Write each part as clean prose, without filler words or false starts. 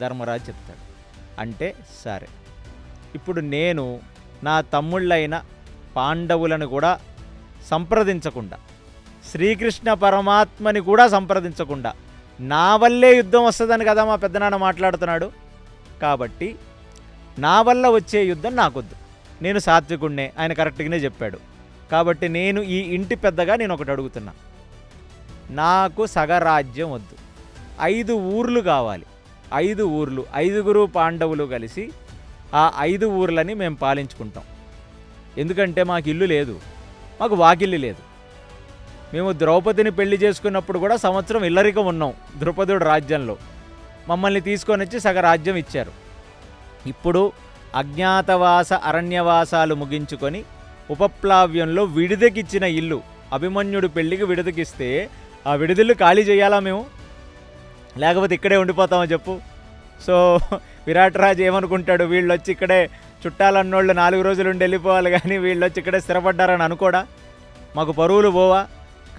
ధర్మరాజు చెప్తాడు. అంటే సరే, ఇప్పుడు నేను నా తమ్ముళ్ళైన పాండవులను కూడా సంప్రదించకుండా, శ్రీకృష్ణ పరమాత్మని కూడా సంప్రదించకుండా నా వల్లే యుద్ధం వస్తుందని కదా మా పెద్దనాన్న మాట్లాడుతున్నాడు. కాబట్టి నా వల్ల వచ్చే యుద్ధం నాకొద్దు, నేను సాత్వికుణ్ణే, ఆయన కరెక్ట్గానే చెప్పాడు. కాబట్టి నేను ఈ ఇంటి పెద్దగా నేను ఒకటి అడుగుతున్నా, నాకు సగరాజ్యం వద్దు, 5 ఊర్లు కావాలి. 5 ఊర్లు, 5గురు పాండవులు కలిసి ఆ 5 ఊర్లని మేము పాలించుకుంటాం. ఎందుకంటే మాకు ఇల్లు లేదు, మాకు వాకిల్లు లేదు. మేము ద్రౌపదిని పెళ్లి చేసుకున్నప్పుడు కూడా సంవత్సరం ఇల్లరికం ఉన్నాం ద్రుపదుడు రాజ్యంలో. మమ్మల్ని తీసుకొని వచ్చి సగరాజ్యం ఇచ్చారు. ఇప్పుడు అజ్ఞాతవాస అరణ్యవాసాలు ముగించుకొని ఉపప్లావ్యంలో విడిదకిచ్చిన ఇల్లు, అభిమన్యుడు పెళ్లికి విడిదకిస్తే ఆ విడిదిల్లు ఖాళీ చేయాలా మేము? లేకపోతే ఇక్కడే ఉండిపోతామో చెప్పు. సో విరాట్ రాజు ఏమనుకుంటాడు, వీళ్ళు వచ్చి ఇక్కడే చుట్టాలన్నోళ్ళు 4 రోజులు ఉండి వెళ్ళిపోవాలి, కానీ వీళ్ళు వచ్చి ఇక్కడే స్థిరపడ్డారని అనుకోడా? మాకు పరువులు పోవా?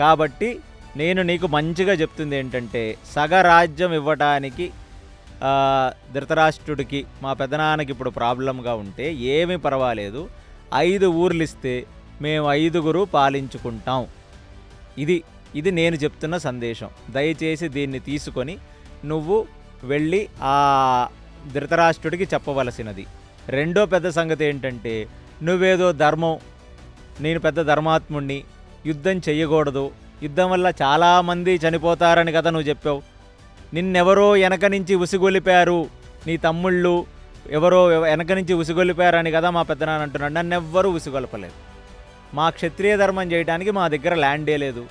కాబట్టి నేను నీకు మంచిగా చెప్తుంది ఏంటంటే, సగరాజ్యం ఇవ్వటానికి ధృతరాష్ట్రుడికి మా పెదనాన్నకి ఇప్పుడు ప్రాబ్లంగా ఉంటే ఏమీ పర్వాలేదు, 5 ఊర్లు ఇస్తే మేము 5గురు పాలించుకుంటాం. ఇది నేను చెప్తున్న సందేశం. దయచేసి దీన్ని తీసుకొని నువ్వు వెళ్ళి ఆ ధృతరాష్ట్రుడికి చెప్పవలసినది. రెండో పెద్ద సంగతి ఏంటంటే, నువ్వేదో ధర్మం, నేను పెద్ద ధర్మాత్ముణ్ణి, యుద్ధం చెయ్యకూడదు, యుద్ధం వల్ల చాలామంది చనిపోతారని కదా నువ్వు చెప్పావు. నిన్నెవరో వెనక నుంచి ఉసిగొలిపారు, నీ తమ్ముళ్ళు ఎవరో వెనక నుంచి ఉసిగొలిపారని కదా మా పెద్దనాన్న అంటున్నాడు. నన్నెవ్వరూ ఉసిగొలపలేదు. మా క్షత్రియ ధర్మం చేయడానికి మా దగ్గర ల్యాండే లేదు,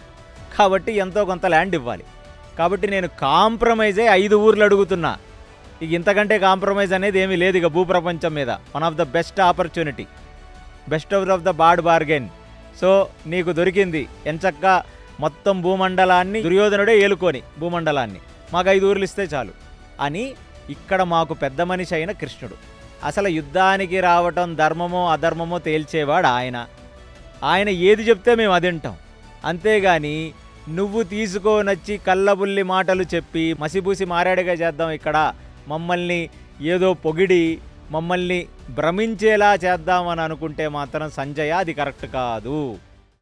కాబట్టి ఎంతో కొంత ల్యాండ్ ఇవ్వాలి. కాబట్టి నేను కాంప్రమైజే 5 ఊర్లు అడుగుతున్నా. ఇక ఇంతకంటే కాంప్రమైజ్ అనేది ఏమీ లేదు ఇక భూప్రపంచం మీద. One of the best opportunity, best of the bad bargain. So నీకు దొరికింది. ఎంచక్కా మొత్తం భూమండలాన్ని దుర్యోధనుడే ఏలుకొని భూమండలాన్ని మాకు 5 ఊర్లు ఇస్తే చాలు అని ఇక్కడ మాకు పెద్ద మనిషి అయిన కృష్ణుడు. అసలు యుద్ధానికి రావటం ధర్మమో అధర్మమో తేల్చేవాడు ఆయన. ఆయన ఏది చెప్తే మేము అది వింటాం. అంతేగాని నువ్వు తీసుకోనొచ్చి కళ్ళబుల్లి మాటలు చెప్పి మసిబూసి మారాడుగా చేద్దాం, ఇక్కడ మమ్మల్ని ఏదో పొగిడి మమ్మల్ని భ్రమించేలా చేద్దామని అనుకుంటే మాత్రం సంజయ అది కరెక్ట్ కాదు.